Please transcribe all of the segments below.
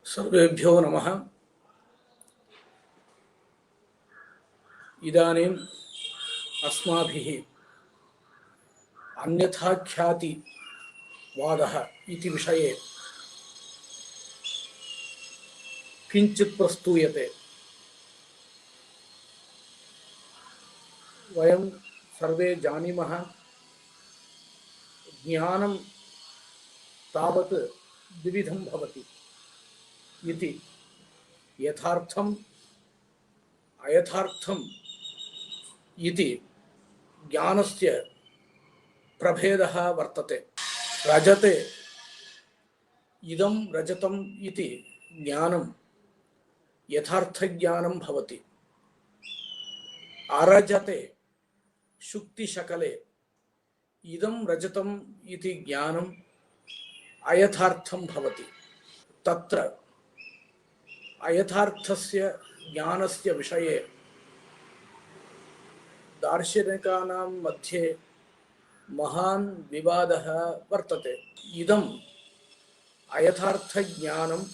सर्वेभ्यो नमः। इदानीम् अस्माभिः अन्यथाख्यातिवादः इति विषये किञ्चित् प्रस्तूयते। वयं सर्वे जानीमः, ज्ञानं तावत् द्विविधं भवति इति। यथार्थम् अयथार्थम् इति ज्ञानस्य प्रभेदः वर्तते। रजते इदं रजतम् इति ज्ञानं यथार्थज्ञानं भवति। अरजते शुक्तिशकले इदं रजतम् इति ज्ञानम् अयथार्थं भवति। तत्र अयथार्थस्य ज्ञानस्य विषये दार्शनिकानां मध्ये महान् विवादः वर्तते। इदम् अयथार्थज्ञानं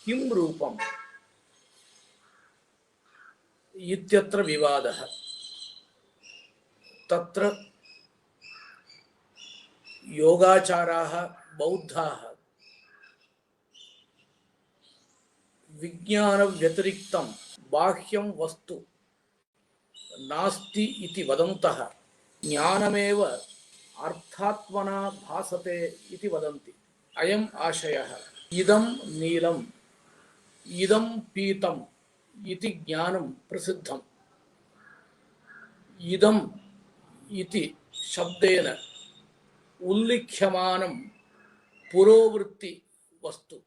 किं रूपम् इत्यत्र विवादः। तत्र योगाचाराः बौद्धाः विज्ञानव्यतिरिक्तं बाह्यं वस्तु नास्ति इति वदन्तः ज्ञानमेव अर्थात्मना भासते इति वदन्ति। अयम् आशयः। इदं नीलम् इदं पीतम् इति ज्ञानं प्रसिद्धम्। इदम् इति शब्देन उल्लिख्यमानं पुरोवृत्ति वस्तु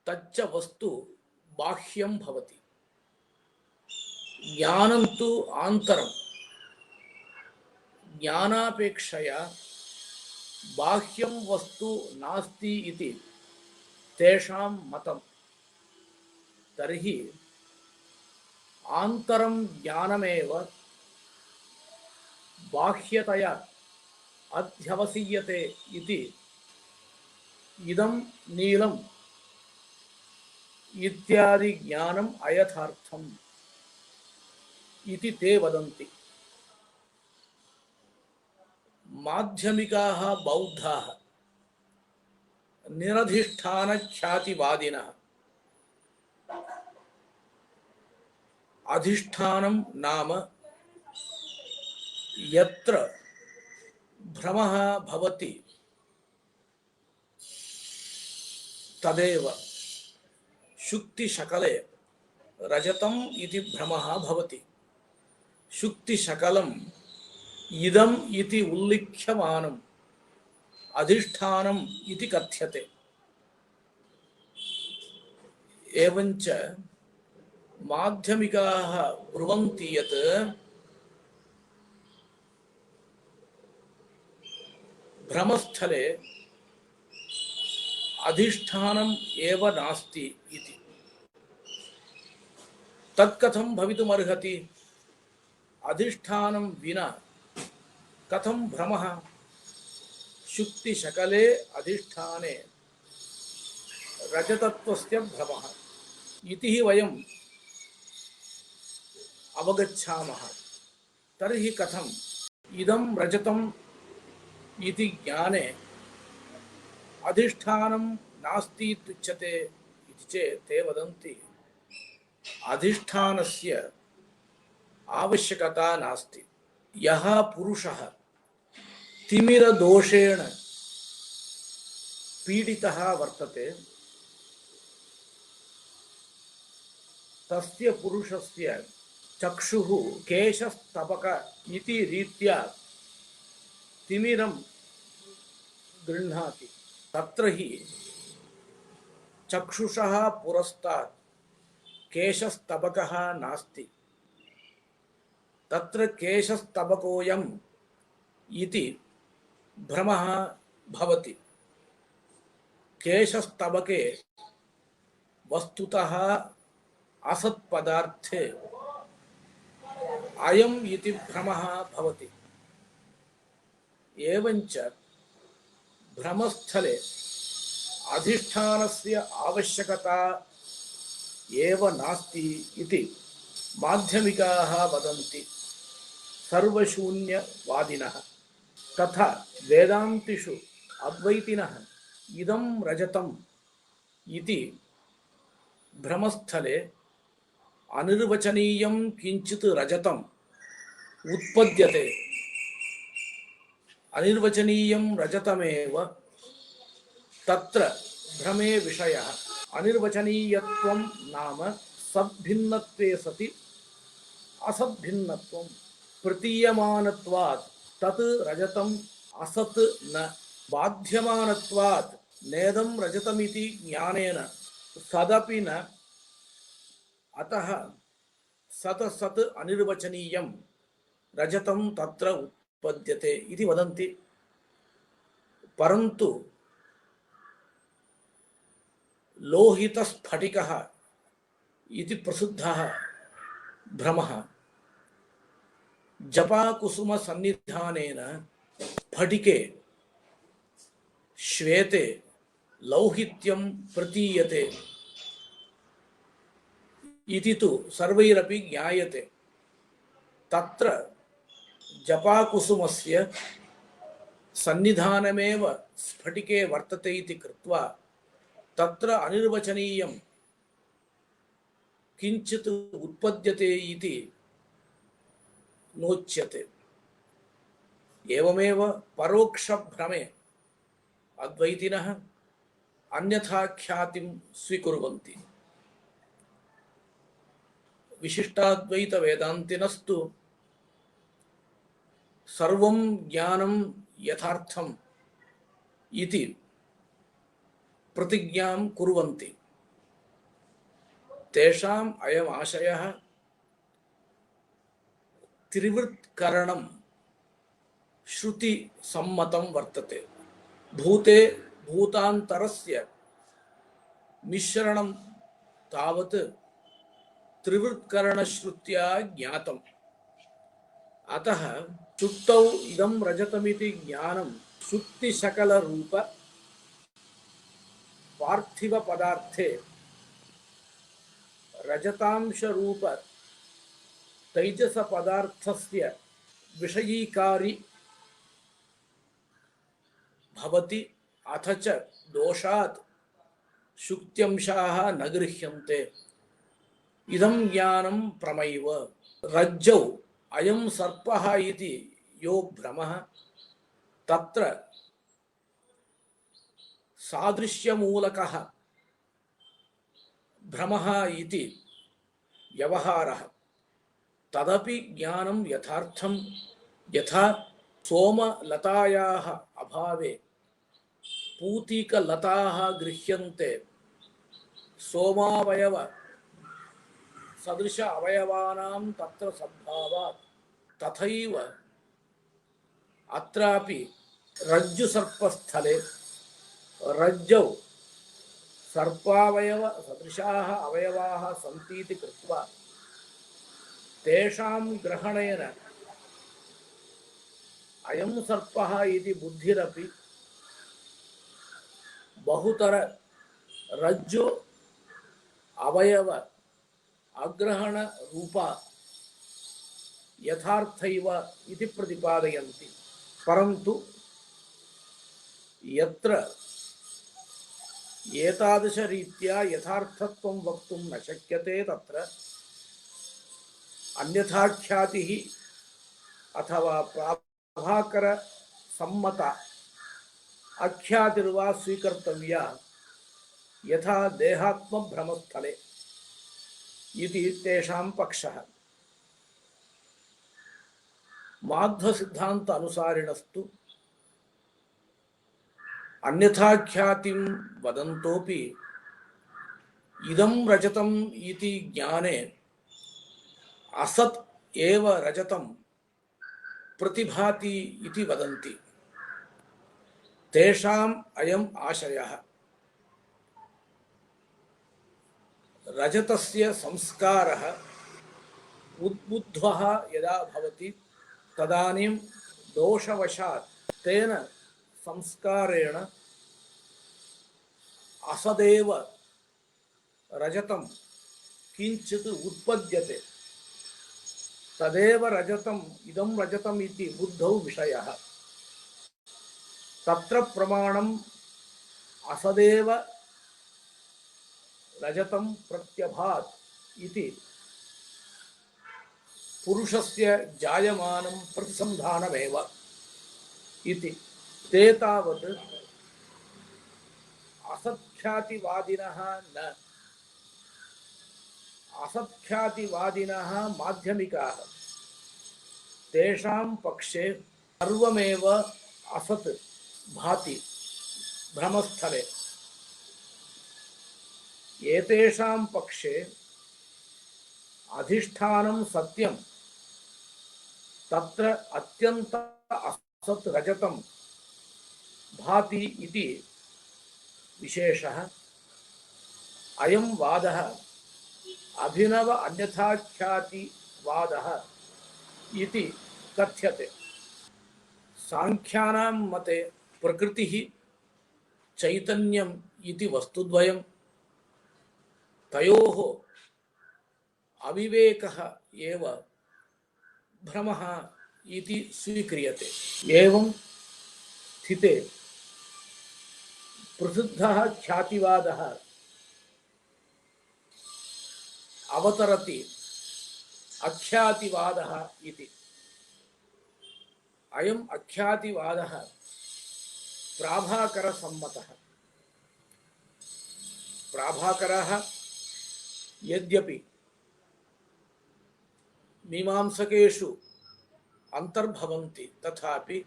तच्च वस्तु बाह्यं भवति। ज्ञानं तु आन्तरं। ज्ञानापेक्षया बाह्यं वस्तु नास्ति इति तेषां मतं। तर्हि आन्तरं ज्ञानमेव बाह्यतया अध्यवसीयते इति इदं नीलम् इत्यादि ज्ञानम् अयथार्थम् इति ते वदन्ति। माध्यमिकाः बौद्धाः निरधिष्ठानख्यातिवादिनः अधिष्ठानं नाम यत्र भ्रमः भवति तदेव। शुक्तिशकले रजतम् इति भ्रमः भवति। शुक्तिशकलम् इदम् इति उल्लिख्यमानम् अधिष्ठानम् इति कथ्यते। एवञ्च माध्यमिकाः ब्रुवन्ति यत् भ्रमस्थले अधिष्ठानम् एव नास्ति इति। तत्कथं भवितुमर्हति? अधिष्ठानं विना कथं भ्रमः? शुक्तिशकले अधिष्ठाने रजतत्वस्य भ्रमः इति हि वयम् अवगच्छामः। तर्हि कथम् इदं रजतम् इति ज्ञाने अधिष्ठानं नास्ति इत्युच्यते इति चेत् ते वदन्ति अधिष्ठानस्य आवश्यकता नास्ति। यः पुरुषः तिमिरदोषेण पीडितः वर्तते तस्य पुरुषस्य चक्षुः केशस्तबक इति रीत्या तिमिरं गृह्णाति। तत्र हि चक्षुषः पुरस्तात् केशस्तबकः नास्ति। तत्र केशस्तबकोऽयम् इति भ्रमः भवति। केशस्तबके वस्तुतः असत्पदार्थे अयम् इति भ्रमः भवति। एवञ्च भ्रमस्थले अधिष्ठानस्य आवश्यकता एव नास्ति इति माध्यमिकाः वदन्ति सर्वशून्यवादिनः। तथा वेदान्तिषु अद्वैतिनः इदं रजतम् इति भ्रमस्थले अनिर्वचनीयं किंचित् रजतम् उत्पद्यते, अनिर्वचनीयं रजतमेव तत्र भ्रमे विषयः। अनिर्वचनीयत्वं नाम सद्भिन्नत्वे सति असद्भिन्नत्वं प्रतीयमानत्वात् तत् रजतम् असत् न बाध्यमानत्वात् नेदं रजतमिति ज्ञानेन सदपि न। अतः सत सत् अनिर्वचनीयं रजतं तत्र उत्पद्यते इति वदन्ति। परन्तु लोहितस्फटिकः इति प्रसिद्धः भ्रमः जपाकुसुमसन्निधानेन स्फटिके श्वेते लौहित्यं प्रतीयते इति तु सर्वैरपि ज्ञायते। तत्र जपाकुसुमस्य सन्निधानमेव स्फटिके वर्तते इति कृत्वा तत्र अनिर्वचनीयं किंचित् उत्पद्यते इति नोच्यते। एवमेव परोक्षभ्रमे अद्वैतिनः अन्यथा ख्यातिं स्वीकुर्वन्ति। विशिष्टाद्वैत वेदान्तिनस्तु सर्वं ज्ञानं यथार्थम् इति प्रतिज्ञां कुर्वन्ति। तेषाम् अयम् आशयः त्रिवृत्करणं श्रुति सम्मतं वर्तते। भूते भूतान्तरस्य मिश्रणं तावत् त्रिवृत्करणश्रुत्या ज्ञातम्। अतः शुक्तौ इदं रजतमिति ज्ञानं शुक्तिशकलरूप पार्थिव पदार्थे रजतांशरूप तैजस पदार्थस्य विषयीकारी भवति। अथ च दोषात् शुक्त्यंशाः न गृह्यन्ते। इदं ज्ञानं प्रमैव। रज्जौ अयं सर्पः इति यो भ्रमः तत्र सादृश्यमूलकः भ्रमः इति व्यवहारः। तदपि ज्ञानं यथार्थं। यथा सोमलतायाः अभावे पूतिकलताः गृह्यन्ते सोमावयव सदृश अवयवानां तत्र सद्भावात्, तथैव अत्रापि रज्जुसर्पस्थले रज्जौ सर्पावयव सदृशाः अवयवाः सन्ति इति कृत्वा तेषां ग्रहणेन अयं सर्पः इति बुद्धिरपि बहुतर रज्जु अवयव अग्रहण रूपा यथार्थैव इति प्रतिपादयन्ति। परन्तु यत्र एतादृशरीत्या यथार्थत्वं वक्तुं न शक्यते तत्र अन्यथाख्यातिः अथवा प्राभाकर सम्मत आख्यातिर्वा स्वीकर्तव्या यथा देहात्मभ्रमस्थले इति तेषां पक्षः। माध्वसिद्धान्त अनुसारिणस्तु अन्यथाख्यातिं वदन्तोपि इदं रजतम् इति ज्ञाने असत् एव रजतं प्रतिभाति इति वदन्ति। तेषाम् अयम् आशयः। रजतस्य संस्कारः उद्बुद्धः यदा भवति तदानीं दोषवशात् तेन संस्कारेण असदेव रजतं किंचित् उत्पद्यते तदेव रजतम् इदं रजतम् इति बुद्धौ विषयः तत्र प्रमाणम् असदेव रजतं प्रत्यभात् इति पुरुषस्य जायमानं प्रतिसन्धानमेव इति ते तावत् असत्ख्यातिवादिनः न असत्ख्यातिवादिनः माध्यमिकाः तेषां पक्षे सर्वमेव असत् भाति भ्रमस्थले एतेषां पक्षे अधिष्ठानं सत्यं तत्र अत्यंत असत् रजतं भाति इति विशेषः अयं वादः अभिनव अन्यथाख्यातिवादः इति कथ्यते सांख्यानां मते प्रकृतिः चैतन्यम् इति वस्तुद्वयं तयोः अविवेकः एव भ्रमः इति स्वीक्रियते एवं स्थिते प्रसिद्धः ख्यातिवादः अवतरति अख्यातिवादः इति अयम् अख्यातिवादः प्राभाकरसम्मतः प्राभाकरः यद्यपि मीमांसकेषु अंतर्भवन्ति तथापि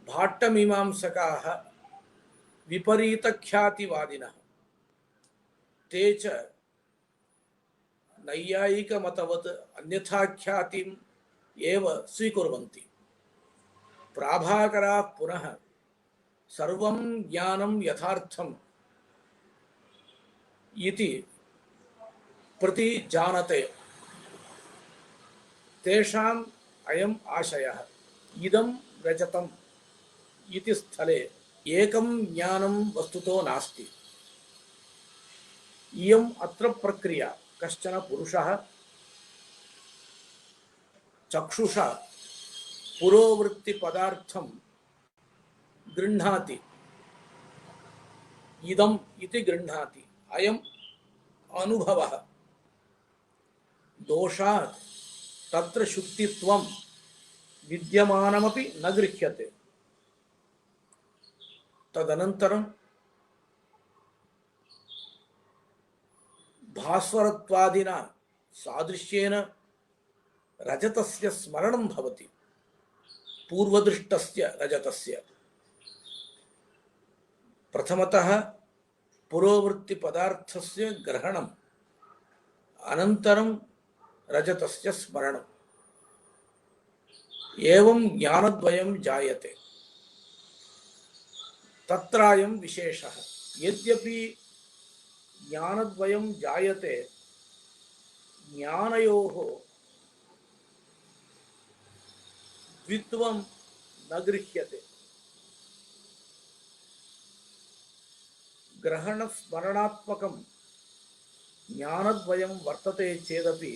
भाट्टमीमांसकाः विपरीतख्यातिवादिनः ते च नैयायिकमतवत् अन्यथाख्यातिम् एव स्वीकुर्वन्ति प्राभाकराः पुनः सर्वं ज्ञानं यथार्थम् इति प्रतिजानते तेषाम् अयम् आशयः इदं रजतम् इति स्थले एकं ज्ञानं वस्तुतो नास्ति इयम् अत्र प्रक्रिया कश्चन पुरुषः चक्षुषा पुरोवृत्ति पदार्थं गृह्णाति इदम् इति गृह्णाति अयम् अनुभवः दोषात् तत्र शुक्तित्वं विद्यमानमपि न गृह्यते तदनन्तरं भास्वरत्वादिना सादृश्येन रजतस्य स्मरणं भवति पूर्वदृष्टस्य रजतस्य प्रथमतः पुरोवृत्ति पदार्थस्य ग्रहणम् अनन्तरं रजतस्य स्मरणम् एवं ज्ञानद्वयं जायते तत्रायं विशेषः यद्यपि ज्ञानद्वयं जायते ज्ञानयोः द्वित्वं न गृह्यते ग्रहणस्मरणात्मकं ज्ञानद्वयं वर्तते चेदपि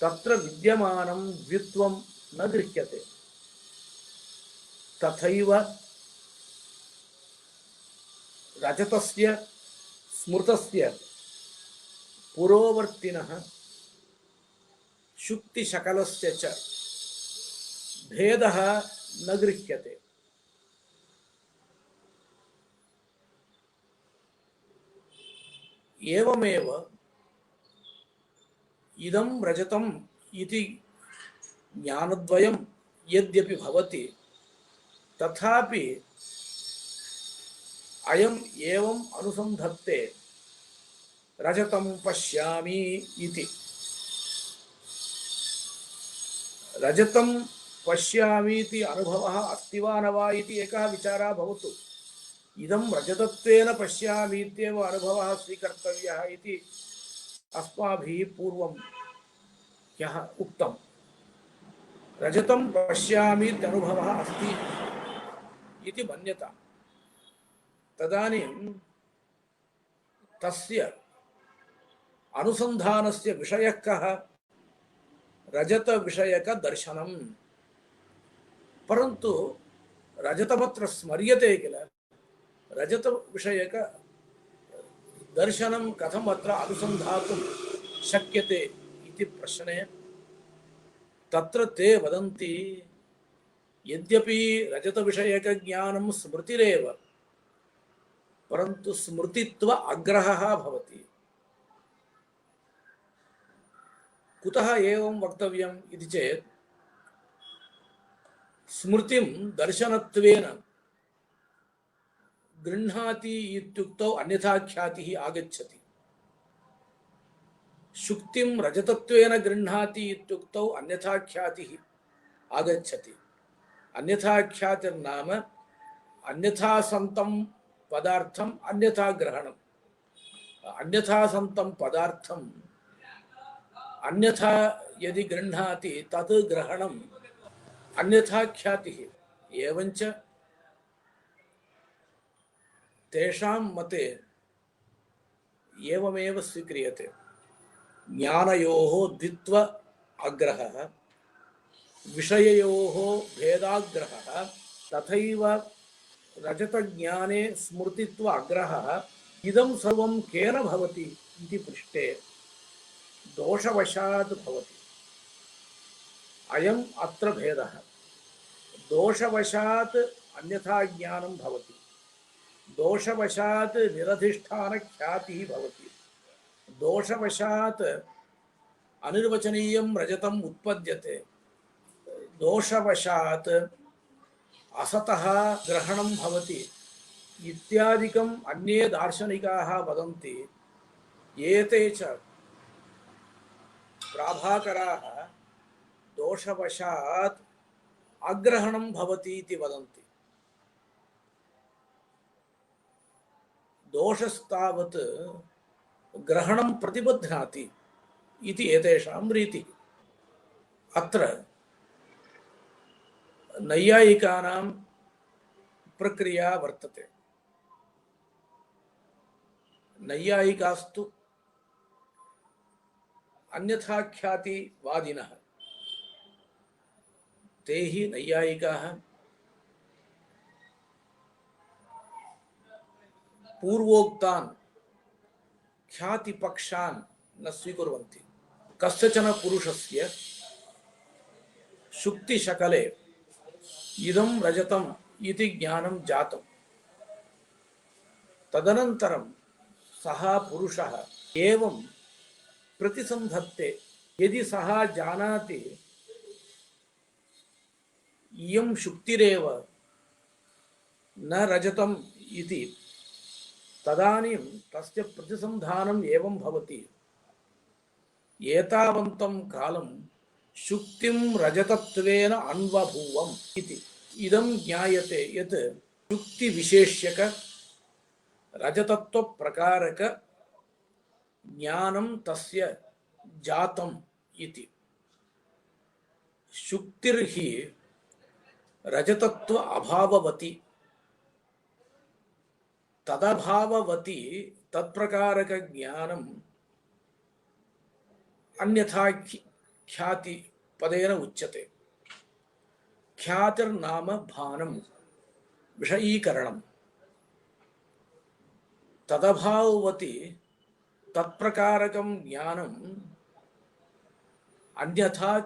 तत्र विद्यमानं द्वित्वं न गृह्यते तथैव रजतस्य स्मृतस्य पुरोवर्तिनः शुक्तिशकलस्य च भेदः न गृह्यते एवमेव इदं रजतम् इति ज्ञानद्वयं यद्यपि भवति तथापि अयम् एवम् अनुसन्धत्ते रजतं पश्यामि इति रजतं पश्यामि इति अनुभवः अस्ति वा न वा इति एकः विचारः भवतु इदं रजतत्वेन पश्यामि इत्येव अनुभवः स्वीकर्तव्यः इति अस्माभिः पूर्वं ह्यः उक्तं रजतं पश्यामि इत्यनुभवः अस्ति इति मन्यता तदानीं तस्य अनुसंधानस्य विषयः कः? रजत विषयक दर्शनम। परंतु रजतमत्र स्मर्यते किल, रजत विषयक दर्शनम कथम अत्र अनुसंधातुं शक्यते इति प्रश्ने तत्र ते वदन्ति यद्यपि रजत विषयक ज्ञानं स्मृतिरेव, परंतु स्मृतित्व अग्रहः भवति। कुतः एवं वक्तव्यम् इति चेत् स्मृतिं दर्शनत्वेन गृह्णाति इत्युक्तौ अन्यथा ख्यातिः आगच्छति, शुक्तिं रजतत्वेन गृह्णाति इत्युक्तौ अन्यथा ख्यातिः आगच्छति। अन्यथा ख्यातिर्नाम अन्यथा संतं पदार्थम अन्यथा ग्रहणम। अन्यथा संतं पदार्थम अन्यथा यदि गृह्णाति तत् ग्रहणम अन्यथा ख्यातिः। एवंच तेषां मते एवमेव स्वीक्रियते, ज्ञानयोः द्वित्व अग्रहः, विषययोः भेदाग्रहः, तथैव रजतज्ञाने स्मृतित्व अग्रहः। इदं सर्वं केन भवति इति पृष्टे दोषवशात् भवति। अयम् अत्र भेदः। दोषवशात् अन्यथा ज्ञानं भवति, दोषवशात् निरधिष्ठान ख्यातिः भवति, दोषवशात् अनिर्वचनीयं रजतम् उत्पद्यते, दोषवशात् असतः ग्रहणं भवति इत्यादिकम् अन्ये दार्शनिकाः वदन्ति। एते च प्राभाकराः दोषवशात् अग्रहणं भवति इति वदन्ति। दोषस्तावत् ग्रहणं प्रतिबध्नाति इति एतेषां रीतिः। अत्र नैयायिकानां प्रक्रिया वर्तते। नैयायिकास्तु अन्यथाख्यातिवादिनः, ते हि नैयायिकाः पूर्वोक्तान् ख्यातिपक्षान् न स्वीकुर्वन्ति। कस्यचन पुरुषस्य शुक्तिशकले इदं रजतम् इति ज्ञानं जातं, तदनन्तरं सः पुरुषः एवं प्रतिसन्धत्ते। यदि सः जानाति इयं शुक्तिरेव न रजतम् इति, तदानीं तस्य प्रतिसन्धानम् एवं भवति, एतावन्तं कालं शुक्तिं रजतत्वेन अन्वभूवम् इति। इदं ज्ञायते यत् शुक्तिविशेष्यक रजतत्व प्रकारक ज्ञानं तस्य जातम् इति। शुक्तिर्हि रजतत्व अभाववती, तदभाववती तत्प्रकारक ज्ञानम् अन्यथा ख्याति पदेन उच्यते। ख्यातिर्नाम भानं, विषयीकरणं। तदभाववती तत्प्रकारकं ज्ञानम् अन्यथा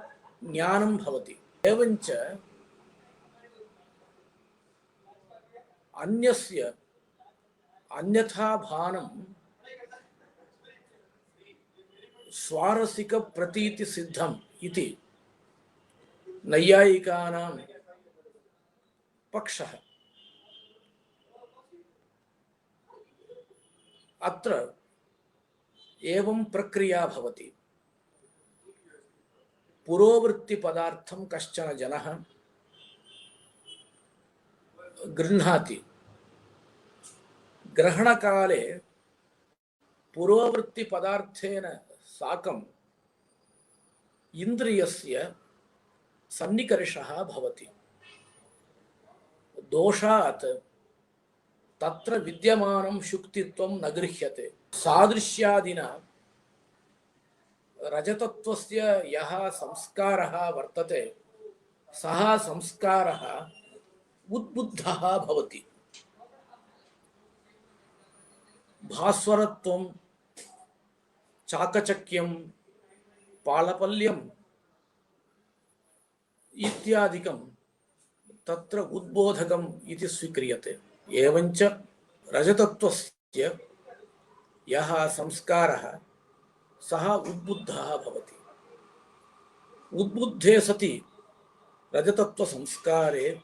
ज्ञानं भवति। एवंच अन्यस्य अन्यथा भानं स्वारसिक प्रतीति सिद्धम् इति नैयायिकानां पक्षः। अत्र एवं प्रक्रिया भवति। पुरोवृत्ति पदार्थं कश्चन जनः गृह्णाति। ग्रहणकाले पुरोवृत्ति पदार्थेन साकं इन्द्रियस्य सन्निकर्षः भवति। दोषात् तत्र विद्यमानं शुक्तित्वं न गृह्यते। सादृश्यादिना रजतत्वस्य यः संस्कारः वर्तते सः संस्कारः उद्बुद्धः भवति। भास्वरत्वं, चाकचक्यं, पालपल्यम् इत्यादिकं तत्र उद्बोधकम् इति स्वीक्रियते। एवञ्च रजतत्वस्य यः संस्कारः सः उद्बुद्धः भवति। उद्बुद्धे सति रजतत्वसंस्कारे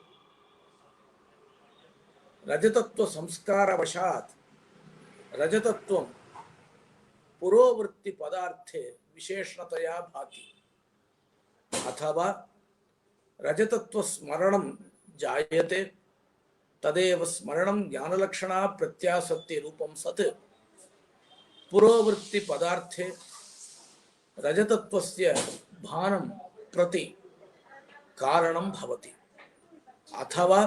रजतत्वसंस्कारवशात् रजतत्वं पुरोवृत्ति पदार्थे विशेषणतया भाति। अथवा रजतत्व स्मरणं जायते तदेव स्मरणं ज्ञानलक्षणा प्रत्यासत्ति रूपं सत् पुरोवृत्ति पदार्थे रजतत्वस्य भानं प्रति कारणं भवति। अथवा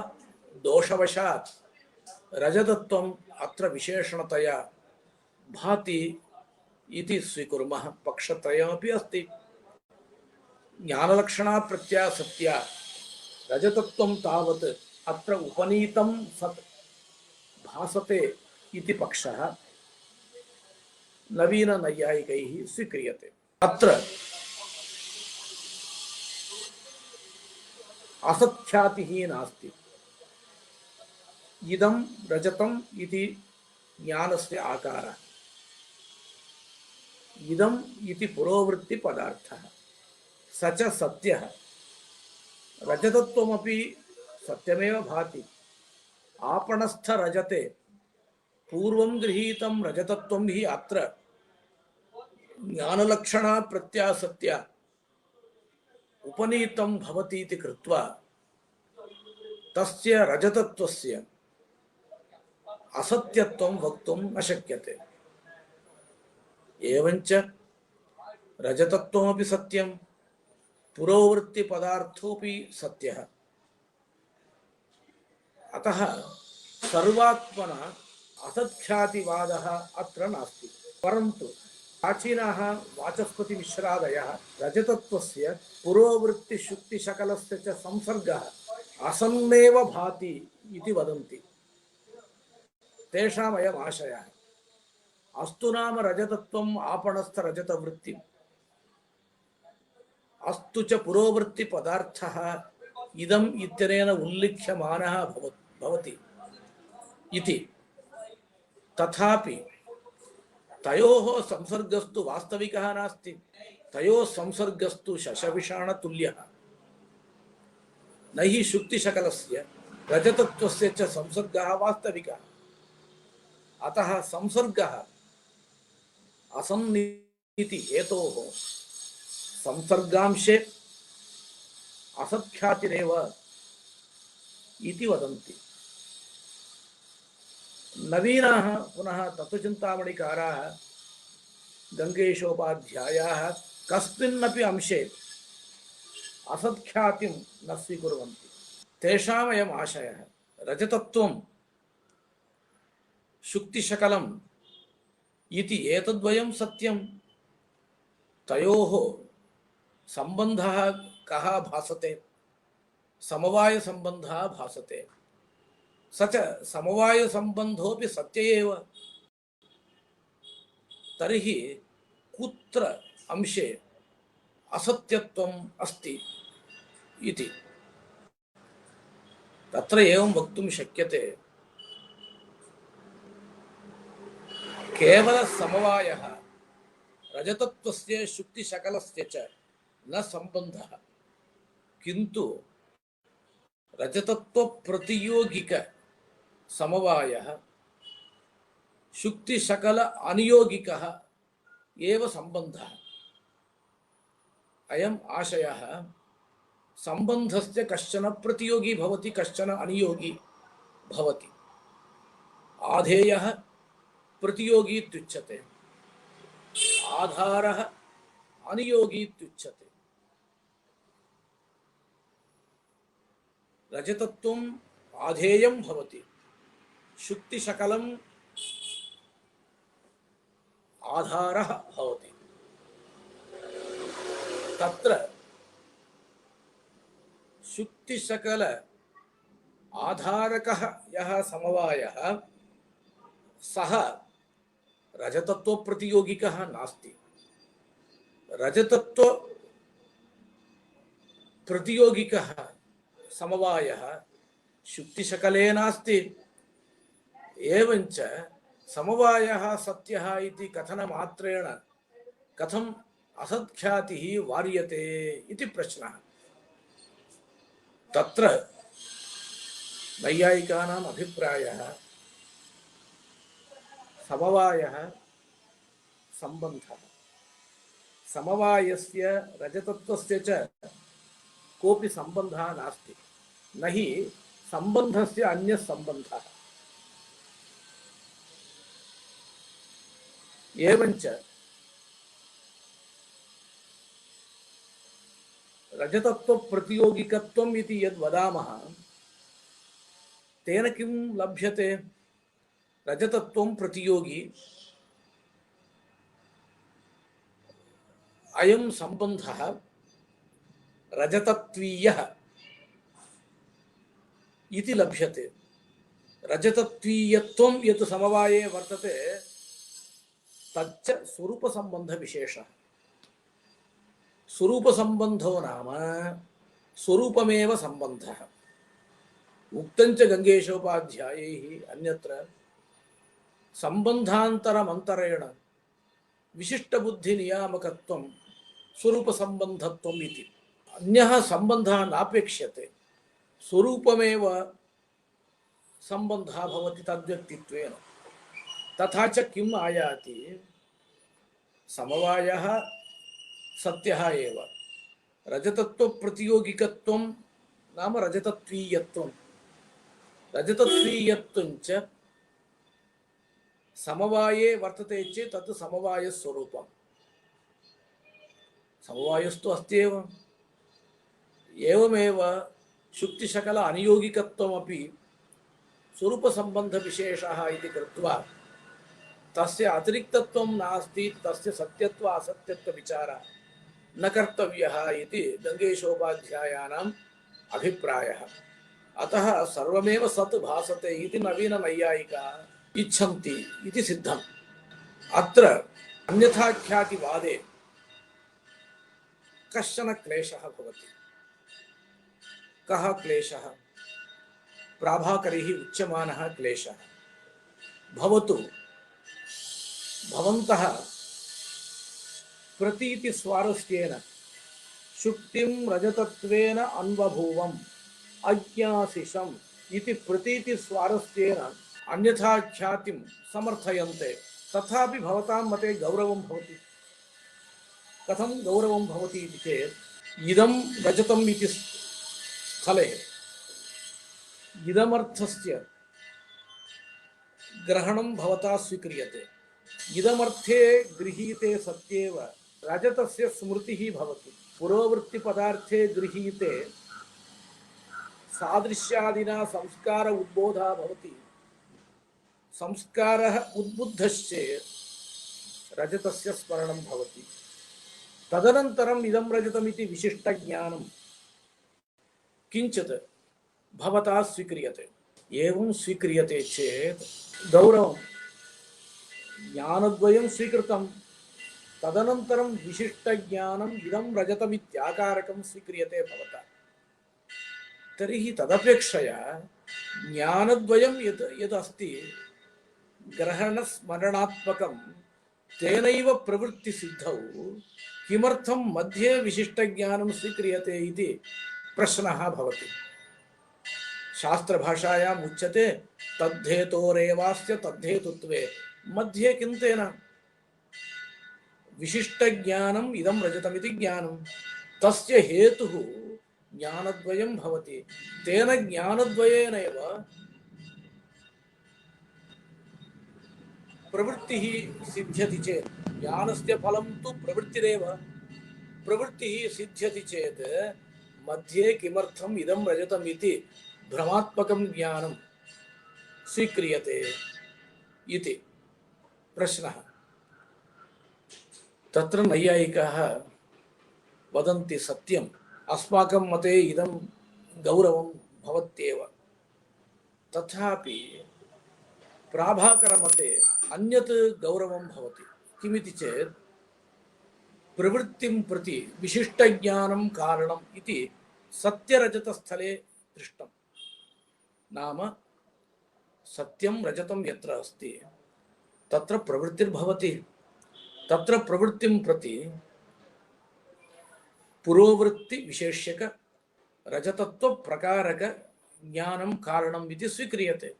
दोषवशात् रजतत्वम् अत्र विशेषणतया भाति इति स्वीकुर्मः। पक्षत्रयमपि अस्ति। ज्ञानलक्षणा प्रत्यासत्या रजतत्वं तावत् अत्र उपनीतं सत् भासते इति पक्षः नवीन नैयायिकैः स्वीक्रियते। अत्र असत्ख्यातिः नास्ति। इदं रजतम् इति ज्ञानस्य आकारः, इदम् इति पुरोवृत्ति पदार्थः, स च सत्यः। रजतत्वमपि सत्यमेव भाति। आपणस्थ रजते पूर्वं गृहीतं रजतत्वं हि अत्र ज्ञानलक्षणा प्रत्यासत्या उपनीतं भवति इति कृत्वा तस्य रजतत्वस्य असत्यत्वं वक्तुं न शक्यते। एवञ्च रजतत्वमपि सत्यं, पुरोवृत्ति पदार्थोऽपि सत्यः। अतः सर्वात्मना असत्ख्यातिवादः अत्र नास्ति। परन्तु प्राचीनाः वाचस्पतिमिश्रादयः रजतत्वस्य पुरोवृत्तिशुक्तिशकलस्य च संसर्गः असन्नेव भाति इति वदन्ति। तेषाम् अयम् आशयः। अस्तु नाम रजतत्वम् आपणस्थ रजतवृत्तिम्, अस्तु च पुरोवृत्ति पदार्थः इदम् इत्यनेन उल्लिख्यमानः भवति इति। तथापि तयोः संसर्गस्तु वास्तविकः नास्ति। तयोः संसर्गस्तु शशविषाणतुल्यः। न हि शुक्तिशकलस्य रजतत्वस्य च संसर्गः वास्तविकः। अतः संसर्गः असन्निति हेतोः संसर्गांशे असत्ख्यातिरेव इति वदन्ति। नवीनाः पुनः तत्त्वचिन्तामणिकाराः गङ्गेशोपाध्यायाः कस्मिन्नपि अंशे असत्ख्यातिं न स्वीकुर्वन्ति। तेषाम् अयम् आशयः। रजतत्वं शुक्तिशकलम् इति एतद्वयं सत्यं। तयोः सम्बन्धः कः भासते? समवायसम्बन्धः भासते। स च समवायसम्बन्धोऽपि सत्य एव। तर्हि कुत्र अंशे असत्यत्वम् अस्ति इति तत्र एवं वक्तुं शक्यते। केवल समवायः रजतत्वस्य शुक्तिशकलस्य च न सम्बन्धः, किन्तु रजतत्व प्रतियोगिक समवायः शुक्तिशकल अनियोगिकः एव सम्बन्धः। अयम् आशयः। सम्बन्धस्य कश्चन प्रतियोगी भवति, कश्चन अनियोगी भवति। आधेयः प्रतियोगी इत्युच्यते, आधारः अनियोगी इत्युच्यते। रजतत्वम् आधेयं भवति, शुक्तिशकलं आधारः भवति। तत्र शुक्तिशकल आधारकः यः समवायः सः रजतत्व प्रतियोगिकः नास्ति। रजतत्व प्रतियोगिकः समवायः शुक्तिशकले नास्ति। एवञ्च समवायः सत्यः इति कथनमात्रेण कथम् असत्ख्यातिः वार्यते इति प्रश्नः। तत्र नैयायिकानाम् अभिप्रायः समवायः सम्बन्धः, समवायस्य रजतत्वस्य च कोऽपि सम्बन्धः नास्ति, न हि सम्बन्धस्य अन्यः सम्बन्धः। एवञ्च रजतत्व प्रतियोगिकत्वम् इति यद् वदामः तेन किं लभ्यते? रजतत्वं प्रतियोगी, अयं सम्बन्धः रजतत्वीयः इति लभ्यते। रजतत्वीयत्वं यत् समवाये वर्तते तच्च स्वरूपसम्बन्धविशेषः। स्वरूपसम्बन्धो नाम स्वरूपमेव सम्बन्धः। उक्तञ्च गङ्गेशोपाध्यायैः अन्यत्र सम्बन्धान्तरमन्तरेण विशिष्टबुद्धिनियामकत्वं स्वरूपसम्बन्धत्वम् इति। अन्यः सम्बन्धः नापेक्ष्यते, स्वरूपमेव सम्बन्धः भवति तद्व्यक्तित्वेन। तथा च किम् आयाति? समवायः सत्यः एव, रजतत्व प्रतियोगिकत्वं नाम रजतत्वीयत्वं, रजतत्वीयत्वञ्च समवाये वर्तते चेत् तत् समवायस्वरूपं। समवायस्तु अस्ति एव। एवमेव शुक्तिशकल अनियोगिकत्वमपि स्वरूपसम्बन्धविशेषः इति कृत्वा तस्य अतिरिक्तत्वं नास्ति, तस्य सत्यत्व असत्यत्व विचारः न कर्तव्यः इति गङ्गेशोपाध्यायानाम् अभिप्रायः। अतः सर्वमेव सत् भासते इति नवीननैयायिकाः इच्छन्ति इति सिद्धम्। अत्र अन्यथाख्यातिवादे कश्चन क्लेशः भवति। कः क्लेशः? प्राभाकरैः उच्यमानः क्लेशः। भवतु भवन्तः प्रतीति स्वारस्येन शुक्तिं रजतत्वेन अन्वभूवम् अज्ञासिषम् इति प्रतीति स्वारस्येन अन्यथाख्यातिं समर्थयन्ते। तथापि भवतां मते गौरवं भवति। कथं गौरवं भवति इति चेत् इदं रजतम् इति स्थले इदमर्थस्य ग्रहणं भवता स्वीक्रियते। इदमर्थे गृहीते सत्येव रजतस्य स्मृतिः भवति। पुरोवृत्तिपदार्थे गृहीते सादृश्यादिना संस्कार उद्बोधः भवति। संस्कारः उद्बुद्धश्चेत् रजतस्य स्मरणं भवति। तदनन्तरम् इदं रजतमिति विशिष्टज्ञानं किञ्चित् भवता स्वीक्रियते। एवं स्वीक्रियते चेत् गौरवं ज्ञानद्वयं स्वीकृतं, तदनन्तरं विशिष्टज्ञानम् इदं रजतमित्याकारकं स्वीक्रियते भवता। तर्हि तदपेक्षया ज्ञानद्वयं यदस्ति ग्रहणस्मरणात्मकं तेनैव प्रवृत्तिसिद्धौ किमर्थं मध्ये विशिष्टज्ञानं स्वीक्रियते इति प्रश्नः भवति। शास्त्रभाषायाम् उच्यते तद्धेतोरेवास्य तद्धेतुत्वे मध्ये किन्तेन विशिष्टज्ञानम् इदं रजतमिति ज्ञानं, तस्य हेतुः ज्ञानद्वयं भवति। तेन ज्ञानद्वयेनैव प्रवृत्तिः सिद्ध्यति चेत्, ज्ञानस्य फलं तु प्रवृत्तिरेव, प्रवृत्तिः सिद्ध्यति चेत् मध्ये किमर्थम् इदं रजतमिति भ्रमात्मकं ज्ञानं स्वीक्रियते इति प्रश्नः। तत्र नैयायिकाः वदन्ति सत्यम्, अस्माकं मते इदं गौरवं भवत्येव, तथापि प्राभाकरमते अन्यत् गौरवं भवति। किमिति चेत् प्रवृत्तिं प्रति विशिष्टज्ञानं कारणम् इति सत्यरजतस्थले दृष्टं। नाम सत्यं रजतं यत्र अस्ति तत्र प्रवृत्तिर्भवति, तत्र प्रवृत्तिं प्रति पुरोवृत्ति विशेष्यक रजतत्व प्रकारक ज्ञानं कारणम् इति स्वीक्रियते।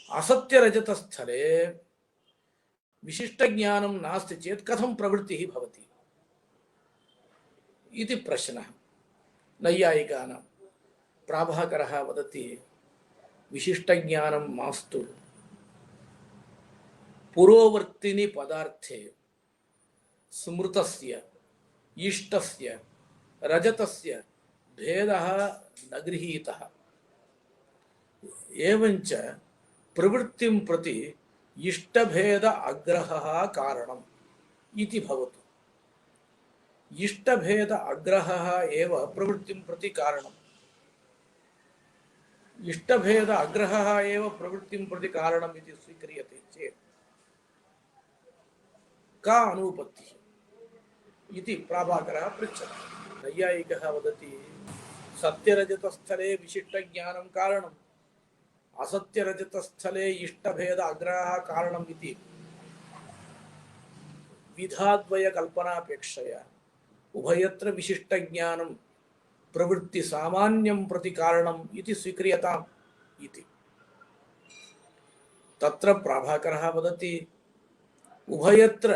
असत्य रजतस्थले विशिष्ट ज्ञानं नास्ति चेत् कथं प्रवृत्तिः भवति इति प्रश्नः नैयायिकानां। प्राभाकरः वदति विशिष्ट ज्ञानं मास्तु, पुरोवर्तिनि पदार्थे स्मृतस्य इष्टस्य रजतस्य भेदः न गृहीतः, एवञ्च प्रवृत्तिं प्रति इष्टभेद अग्रहः कारणम् इति भवतु। इष्टभेद अग्रहः एव प्रवृत्तिं प्रति कारणम्। इष्टभेद अग्रहः एव प्रवृत्तिं प्रति कारणम् इति स्वीक्रियते चेत् का अनुपत्तिः इति प्राभाकरः पृच्छति। नैयायिकः वदति सत्यरजतस्थले विशिष्टज्ञानं कारणम्, असत्यरजतस्थले इष्टभेद अग्रहः कारणम् इति विधाद्वय कल्पनापेक्षया उभयत्र विशिष्टज्ञानं प्रवृत्ति सामान्यं प्रति कारणम् इति स्वीक्रियताम् इति। तत्र प्राभाकरः वदति उभयत्र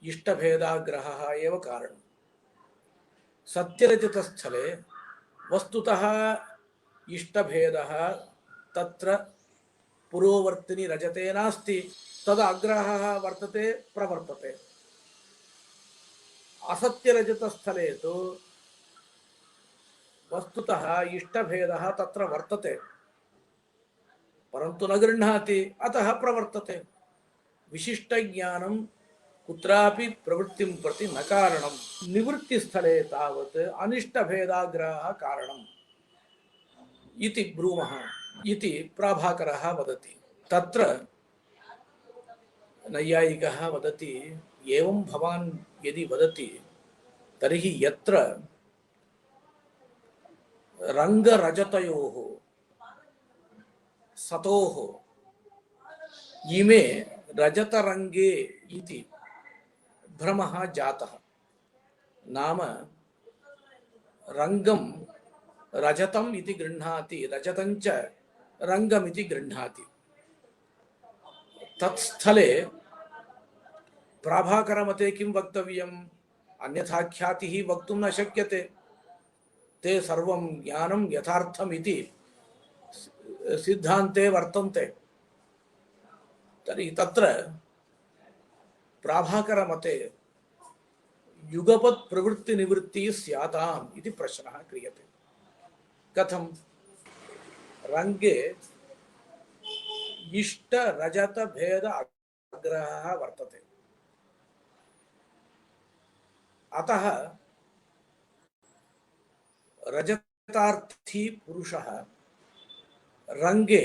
इष्टभेदाग्रहः एव कारणम्। सत्यरजतस्थले वस्तुतः इष्टभेदः तत्र पुरोवर्तिनि रजते नास्ति, तदग्रहः वर्तते, प्रवर्तते। असत्यरजतस्थले तु वस्तुतः इष्टभेदः तत्र वर्तते, परन्तु न गृह्णाति, अतः प्रवर्तते। विशिष्टज्ञानं कुत्रापि प्रवृत्तिं प्रति न कारणं, निवृत्तिस्थले तावत् अनिष्टभेदाग्रहः कारणम् इति ब्रूमः इति प्राभाकरः वदति। तत्र नैयायिकः वदति एवं भवान् यदि वदति तर्हि यत्र रङ्गरजतयोः सतोः इमे रजतरङ्गे इति भ्रमः जातः। नाम रङ्गं रजतम् इति गृह्णाति, रजतञ्च रङ्गमिति गृह्णाति। तत्स्थले प्राभाकरमते किं वक्तव्यम्? अन्यथा ख्यातिः वक्तुं न शक्यते। ते सर्वं ज्ञानं यथार्थमिति सिद्धान्ते वर्तन्ते। तर्हि तत्र प्राभाकरमते युगपत् प्रवृत्तिनिवृत्तिः स्याताम् इति प्रश्नः क्रियते। कथं? रङ्गे इष्ट रजत भेद अग्रहः वर्तते, अतः रजतार्थी पुरुषः रङ्गे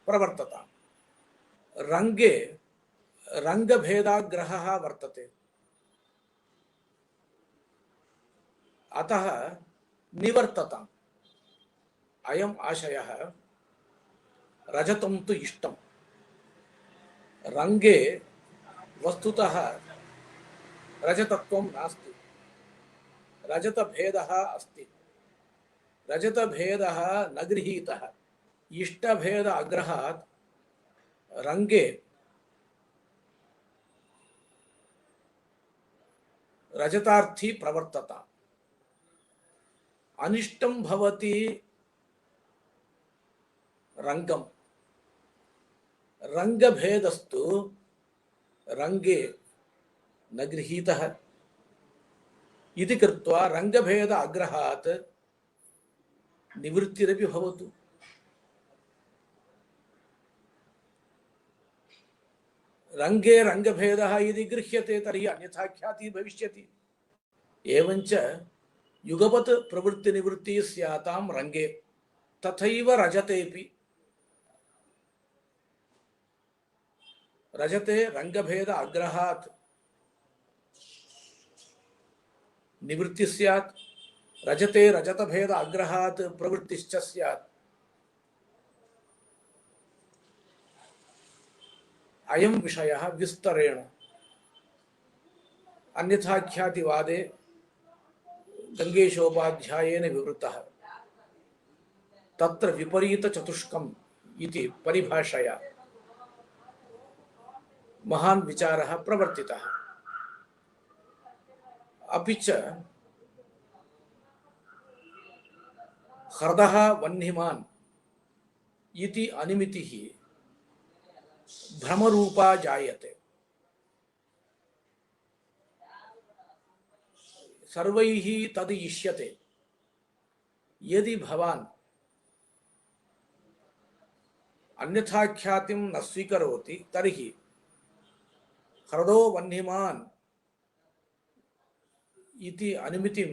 प्रवर्तताम्। रङ्गे रङ्गभेदाग्रहः वर्तते, अतः निवर्तताम्। अयम् आशयः। रजतं तु इष्टं, रङ्गे वस्तुतः रजतत्वं नास्ति, रजतभेदः अस्ति। रजतभेदः न गृहीतः, इष्टभेद अग्रहात् रङ्गे रजतार्थी प्रवर्तता। अनिष्टं भवति रङ्गं, रङ्गभेदस्तु रङ्गे न गृहीतः इति कृत्वा रङ्गभेद अग्रहात् निवृत्तिरपि भवतु। रंगे रंगभेदः यदि गृह्यते तर्हि अन्यथाख्यातिः भविष्यति। एवञ्च युगपत् प्रवृत्तिनिवृत्तिः स्यातां रंगे तथैव रजतेऽपि। रजते रंगभेद अग्रहात् निवृत्ति स्यात्, रजते रजतभेद अग्रहात् प्रवृत्तिश्च स्यात्। अयं विषयः विस्तरेण अन्यथाख्यातिवादे गंगेशोपाध्यायेन विवृतः। तत्र विपरीत चतुष्कम् इति परिभाषया महान् विचारः प्रवर्तितः। अपि च हृदः वह्निमान् इति अनिमितिः भ्रमरूपा जायते। सर्वैः तद् इष्यते। यदि भवान् अन्यथाख्यातिं न स्वीकरोति तर्हि हृदो वह्निमान् इति अनुमितिं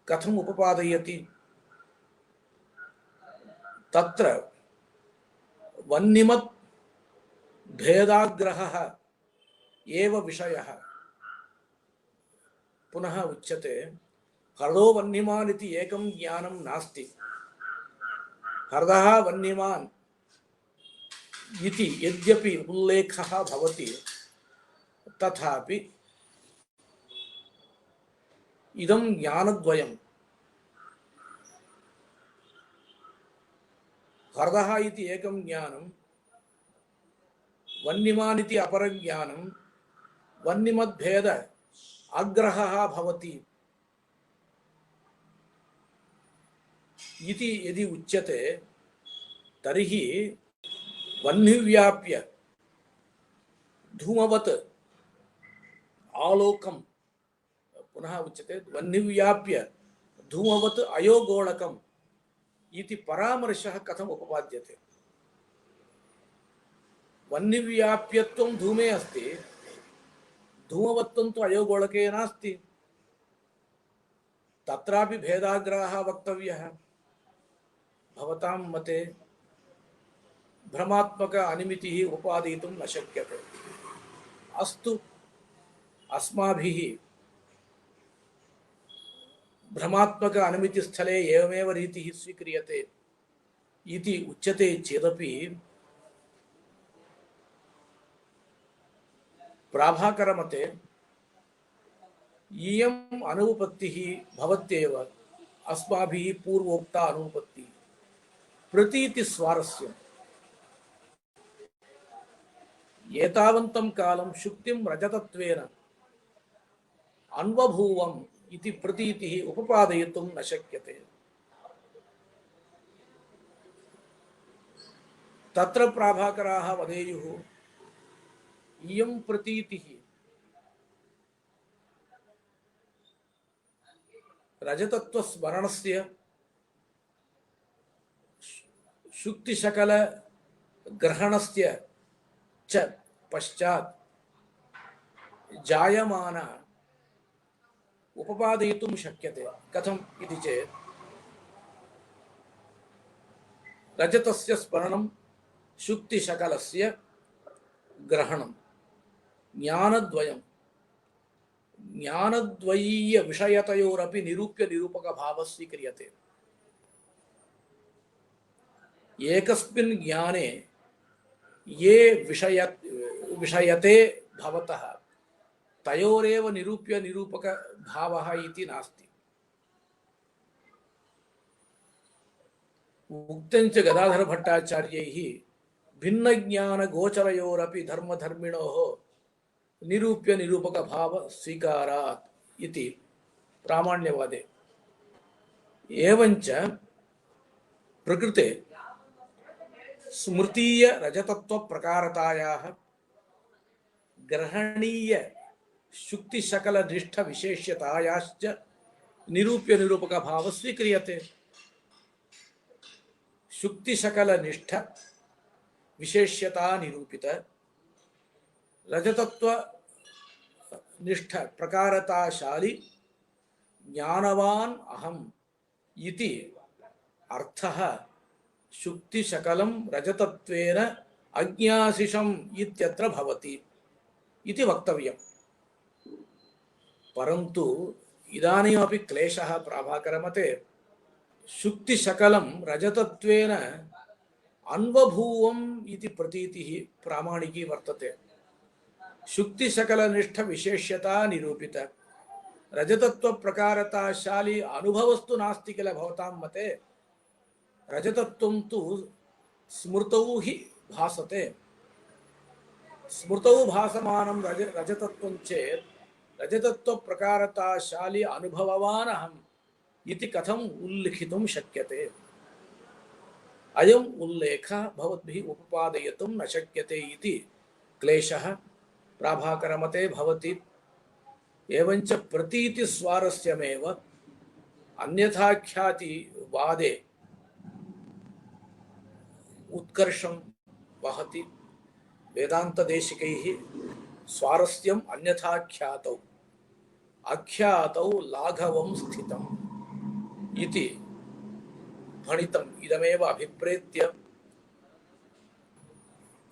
कथम् उपपादयति? तत्र वह्निमत् भेदाग्रहः एव विषयः। पुनः उच्यते हृदो वह्निमान् इति एकं ज्ञानं नास्ति। हृदः वह्निमान् इति यद्यपि उल्लेखः भवति तथापि इदं ज्ञानद्वयं हृदः इति एकं ज्ञानं, वह्निमान् इति अपरं ज्ञानं, वह्निमद्भेद अग्रहः भवति इति यदि उच्यते तर्हि वह्निव्याप्य धूमवत् आलोकं, पुनः उच्यते वह्निव्याप्य धूमवत् अयोगोलकम् इति परामर्शः कथम् उपपाद्यते? वह्निव्याप्यत्वं धूमे अस्ति, धूमवत्त्वं तु अयोगोलके नास्ति। तत्रापि भेदाग्रहः वक्तव्यः। भवतां मते भ्रमात्मक अनिमितिः उपादयितुं न शक्यते। अस्तु, अस्माभिः भ्रमात्मक अनुमितिस्थले एवमेव रीतिः स्वीक्रियते इति उच्यते चेदपि प्राभाकरमते इयम् अनुपत्तिः भवत्येव अस्माभिः पूर्वोक्ता अनुपत्तिः। प्रतीति स्वारस्यम्। एतावन्तं कालं शुक्तिं रजतत्वेन अन्वभूवम् इति प्रतीतिः उपपादयितुं न शक्यते। तत्र प्राभाकराः वदेयुः इयं प्रतीतिः रजतत्वस्मरणस्य शुक्तिशकल ग्रहणस्य च पश्चात् जायमान उपपादयितुं शक्यते। कथम् इति चेत् रजतस्य स्मरणं शुक्तिशकलस्य ग्रहणं ज्ञानद्वयं, ज्ञानद्वयीय विषयतयोरपि निरूप्य निरूपक भावः स्वीक्रियते। एकस्मिन् ज्ञाने ये विषयते भवतः तयोरेव निरूप्य निरूपक भावः इति नास्ति। उक्तञ्च गदाधर भट्टाचार्यैः भिन्न ज्ञान गोचरयोरपि धर्मधर्मिणोः निरूप्य निरूपक भाव स्वीकारात् इति प्रामाण्यवादे। एवञ्च प्रकृते स्मृतीय रजतत्व प्रकारतायाः ग्रहणीय शुक्तिशकल निष्ठ विशेष्यतायाश्च निरूप्य निरूपक भाव स्वीक्रियते। शुक्तिशकल निष्ठ विशेष्यता निरूपित रजतत्व निष्ठ प्रकारताशाली ज्ञानवान अहम इति अर्थः शुक्ति शकलम रजतत्वेन अज्ञासिषम इत्यत्र भवति इति वक्तव्यम्। परन्तु इदानीमपि क्लेशः प्राभाकरमते शुक्ति शकलम रजतत्वेन अन्वभूवम् इति प्रतीतिः प्रामाणिकी वर्तते। शुक्ति शकल निष्ठ विशेष्यता निरूपित रजतत्व प्रकारताशाली अनुभवस्तु नास्ति किल भवतां मते। रजतत्वं तु स्मृतौ हि भासते। स्मृतौ भासमानं रजतत्वं चेत् रजतत्व प्रकारताशाली अनुभववान् अहम् इति कथम् उल्लिखितुं शक्यते। अयम् उल्लेखः भवद्भिः उपपादयितुं न शक्यते इति क्लेशः प्राभाकरमते भवति। एवञ्च प्रतीति स्वारस्यमेव अन्यथाख्याति वादे उत्कर्षं वहति। वेदान्तदेशिकैः स्वारस्यम् अन्यथाख्यातौ आख्यातौ लाघवं स्थितम् इति भणितम्। इदमेव अभिप्रेत्य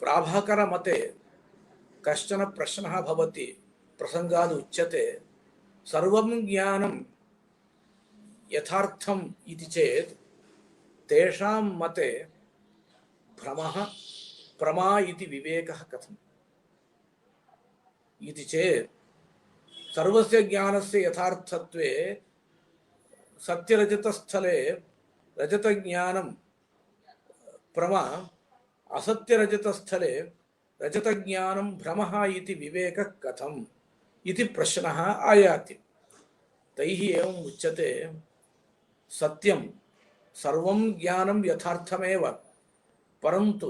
प्राभाकरमते कश्चन प्रश्नः भवति, प्रसंगाद् उच्यते सर्वं ज्ञानं यथार्थम् इति चेत् तेषां मते भ्रमः प्रमा इति विवेकः कथम् इति चेत् सर्वस्य ज्ञानस्य यथार्थत्वे सत्यरजतस्थले रजतज्ञानं प्रमा, असत्यरजतस्थले रजतज्ञानं भ्रमः इति विवेकः कथम् इति प्रश्नः आयाति। तैः एवम् उच्यते सत्यं सर्वं ज्ञानं यथार्थमेव, परन्तु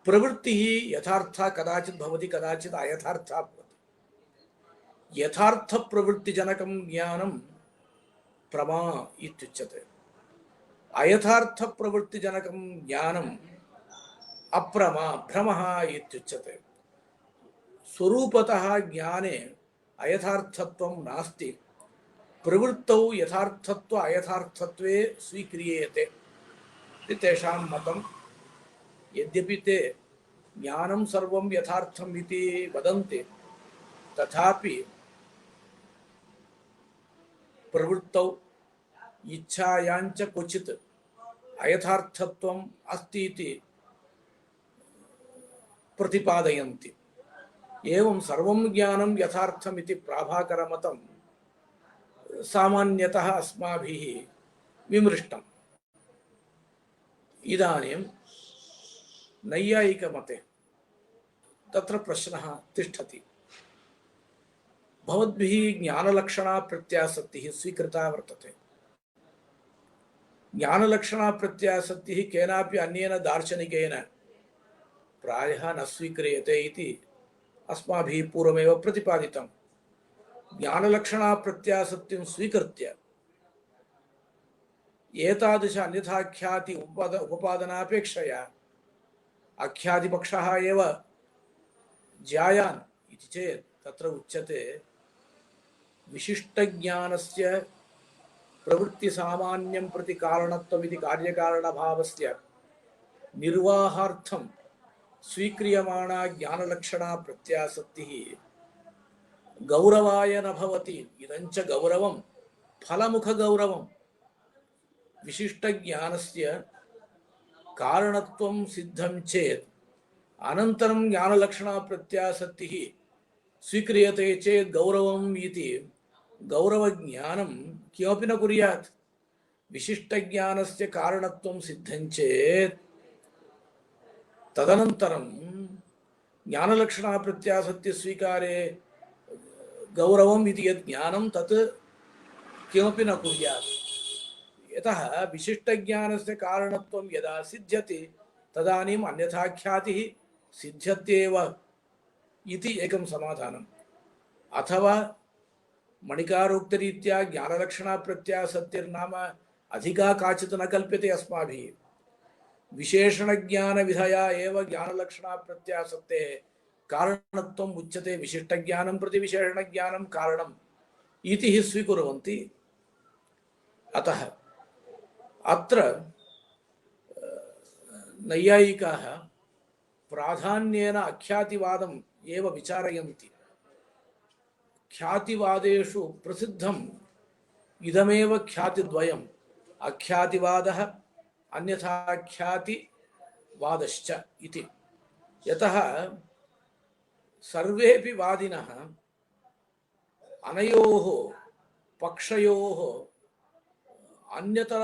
प्रवृत्तिः यथार्था कदाचित् भवति, कदाचित् अयथार्था भवति। यथार्थ प्रवृत्तिजनकं ज्ञानं प्रमा इत्युच्यते, अयथार्थ प्रवृत्तिजनकं ज्ञानम् अप्रमा भ्रमः इत्युच्यते। स्वरूपतः ज्ञाने अयथार्थत्वं नास्ति, प्रवृत्तौ यथार्थत्व अयथार्थत्वे स्वीक्रियेते इति तेषां मतम्। यद्यपि ते ज्ञानं सर्वं यथार्थम् इति वदन्ति, तथापि प्रवृत्तौ इच्छायाञ्च क्वचित् अयथार्थत्वम् अस्ति इति प्रतिपादयन्ति। एवं सर्वं ज्ञानं यथार्थम् इति प्राभाकरमतं सामान्यतः अस्माभिः विमृष्टम्। इदानीं नैयायिकमते तत्र प्रश्नः तिष्ठति। भवद्भिः ज्ञानलक्षणा प्रत्यासक्तिः स्वीकृता वर्तते। ज्ञानलक्षणा प्रत्यासक्तिः केनापि अन्येन दार्शनिकेन प्रायः न स्वीक्रियते इति अस्माभिः पूर्वमेव प्रतिपादितम्। ज्ञानलक्षणा प्रत्यासक्तिं स्वीकृत्य एतादृश अन्यथाख्याति उपपादनापेक्षया आख्यातिपक्षः एव ज्यायान् इति चेत् तत्र उच्यते विशिष्टज्ञानस्य प्रवृत्तिसामान्यं प्रति कारणत्वमिति कार्यकारणभावस्य निर्वाहार्थं स्वीक्रियमाणा ज्ञानलक्षणा प्रत्यासक्तिः गौरवाय न भवति। इदञ्च गौरवं फलमुखगौरवं। विशिष्टज्ञानस्य कारणत्वं सिद्धं चेत् अनन्तरं ज्ञानलक्षणा प्रत्यासक्तिः स्वीक्रियते चेत् गौरवम् इति गौरवज्ञानं किमपि न कुर्यात्। विशिष्टज्ञानस्य कारणत्वं सिद्धं चेत् तदनन्तरं ज्ञानलक्षणा प्रत्यासक्ति स्वीकारे गौरवम् इति यत् ज्ञानं तत् किमपि न कुर्यात्। यतः विशिष्टज्ञानस्य कारणत्वं यदा सिद्ध्यति तदानीम् अन्यथाख्यातिः सिद्ध्यत्येव इति एकं समाधानम्। अथवा मणिकारोक्तरीत्या ज्ञानलक्षणा प्रत्यासक्तिर्नाम अधिका काचित् न कल्प्यते अस्माभिः। विशेषणज्ञानविधया एव ज्ञानलक्षणा प्रत्यासक्तेः कारणत्वम् उच्यते विशिष्टज्ञानं प्रति विशेषणज्ञानं कारणम् इति हि स्वीकुर्वन्ति। अतः अत्र नैयायिकाः प्राधान्येन अख्यातिवादम् एव विचारयन्ति। ख्यातिवादेषु प्रसिद्धम् इदमेव ख्यातिद्वयम्, अख्यातिवादः अन्यथा ख्यातिवादश्च इति। यतः सर्वेपि वादिनः अनयोः पक्षयोः अन्यतर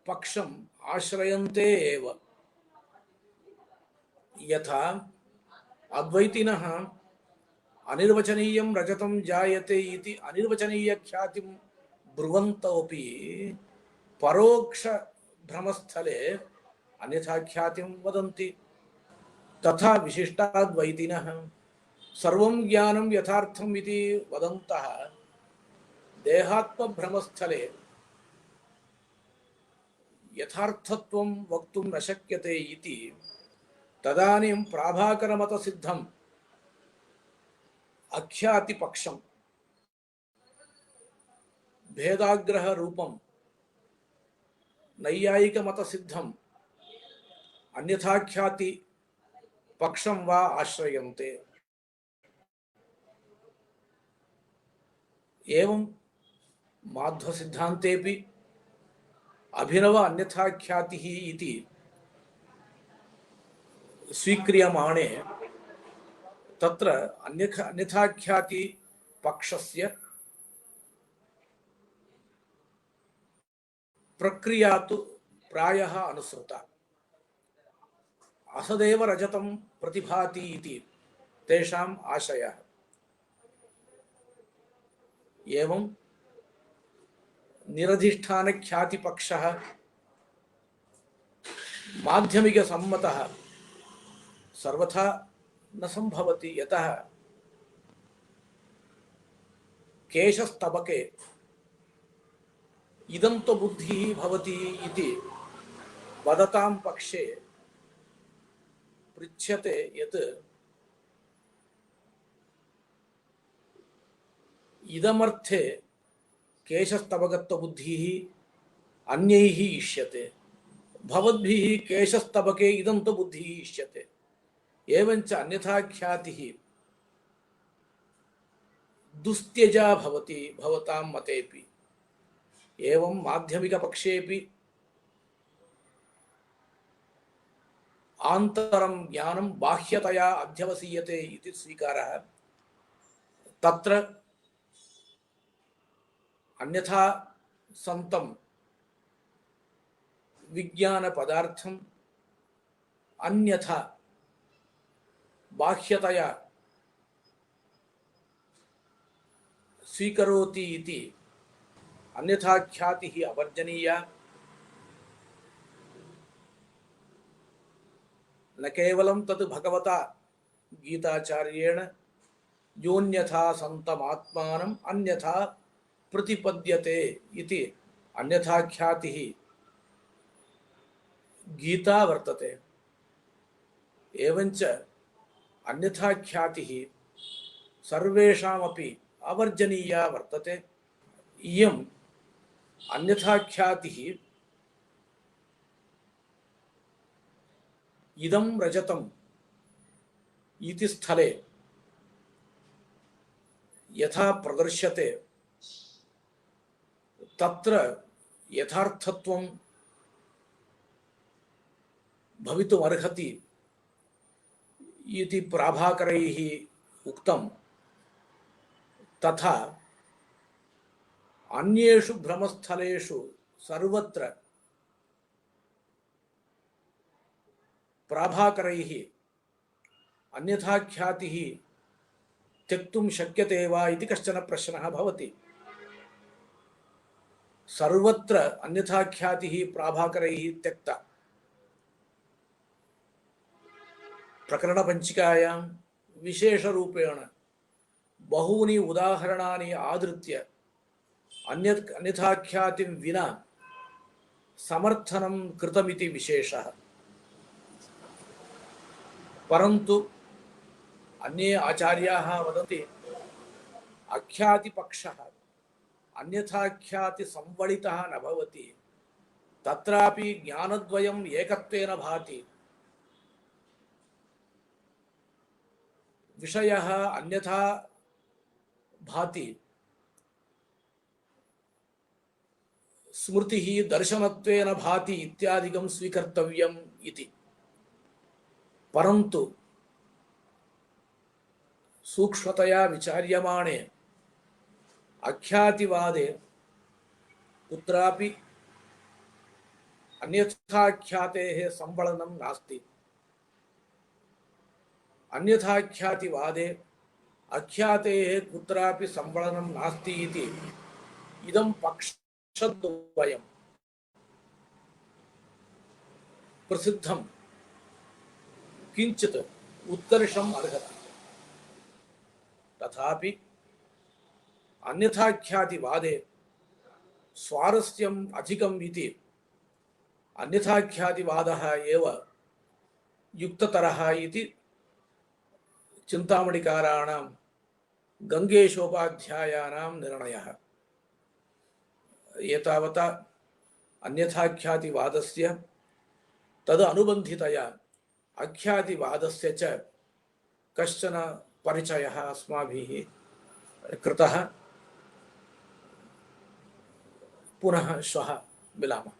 पक्षम् आश्रयन्ते एव। यथा अद्वैतिनः अनिर्वचनीयं रजतं जायते इति अनिर्वचनीय ख्यातिं ब्रुवन्तोपि परोक्ष भ्रमस्थले अन्यथा ख्यातिं वदन्ति। तथा विशिष्टाद्वैतिनः सर्वं ज्ञानं यथार्थम् इति वदन्तः देहात्मभ्रमस्थले यथार्थत्वं वक्तुं न शक्यते इति तदानीं प्राभाकरमतसिद्धम् अख्यातिपक्षं भेदाग्रह रूपं नैयायिकमतसिद्धम् अन्यथाख्याति पक्षं वा आश्रयन्ते। एवं माध्वसिद्धान्तेपि अभिनव अन्यथाख्यातिः इति स्वीक्रियमाणे तत्र अन्यथाख्याति पक्षस्य प्रक्रिया तु प्रायः अनुसृता। असदेव रजतं प्रतिभाति इति तेषाम् आशयः। एवं निरधिष्ठानख्यातिपक्षः माध्यमिकसम्मतः सर्वथा न संभवति। यतः केशस्तबके इदं तो बुद्धिः भवति इति वदतां पक्षे पृच्छ्यते यत् इदमर्थे केशस्तबकत्वबुद्धिः अन्यैः इष्यते, भवद्भिः केशस्तबके इदं तो बुद्धिः इष्यते। एवञ्च अन्यथाख्यातिः दुस्त्यजा भवति भवतां मतेपि। एवं माध्यमिकपक्षेपि आन्तरं ज्ञानं बाह्यतया अध्यवसीयते इति स्वीकारः। तत्र अन्यथा संतं विज्ञानपदार्थम् अन्यथा बाह्यतया स्वीकरोति इति अन्यथाख्यातिः अवर्जनीया। न केवलं तत् भगवता गीताचार्येण योऽन्यथा सन्तमात्मानम् अन्यथा प्रतिपद्यते इति अन्यथाख्यातिः गीता वर्तते। एवञ्च अन्यथाख्यातिः सर्वेषामपि अवर्जनीया वर्तते। इयम् अन्यथाख्यातिः इदं रजतम् इति स्थले यथा प्रदर्श्यते तत्र यथार्थत्वं भवितुमर्हति इति प्राभाकरैः उक्तं। तथा अन्येषु भ्रमस्थलेषु सर्वत्र प्राभाकरैः अन्यथाख्यातिः त्यक्तुं शक्यते वा इति कश्चन प्रश्नः भवति। सर्वत्र अन्यथाख्यातिः प्राभाकरैः त्यक्ता। प्रकरणपञ्चिकायां विशेषरूपेण बहूनि उदाहरणानि आधृत्य अन्यथाख्यातिं विना समर्थनं कृतमिति विशेषः। परन्तु अन्ये आचार्याः वदन्ति आख्यातिपक्षः अन्यथाख्यातिसंवलितः न भवति, तत्रापि ज्ञानद्वयम् एकत्वेन भाति। विषयः अन्यथा भाति, स्मृतिः दर्शनत्वेन भाति इत्यादिकं स्वीकर्तव्यम् इति। परन्तु सूक्ष्मतया विचार्यमाणे आख्यातिवादे कुत्रापि अन्यथाख्यातेः संवलनं नास्ति। अन्यथाख्यातिवादे आख्यातेः कुत्रापि संवलनं नास्ति इति इदं पक्षद्वयं प्रसिद्धं, किञ्चित् उत्कर्षम् अर्हति। तथापि अन्यथाख्यातिवादे स्वारस्यम् अधिकम् इति अन्यथाख्यातिवादः एव युक्ततरः इति चिन्तामणिकाराणां गङ्गेशोपाध्यायानां निर्णयः। एतावता अन्यथाख्यातिवादस्य तदनुबन्धितया आख्यातिवादस्य च कश्चन परिचयः अस्माभिः कृतः। पुनः श्वः मिलामः।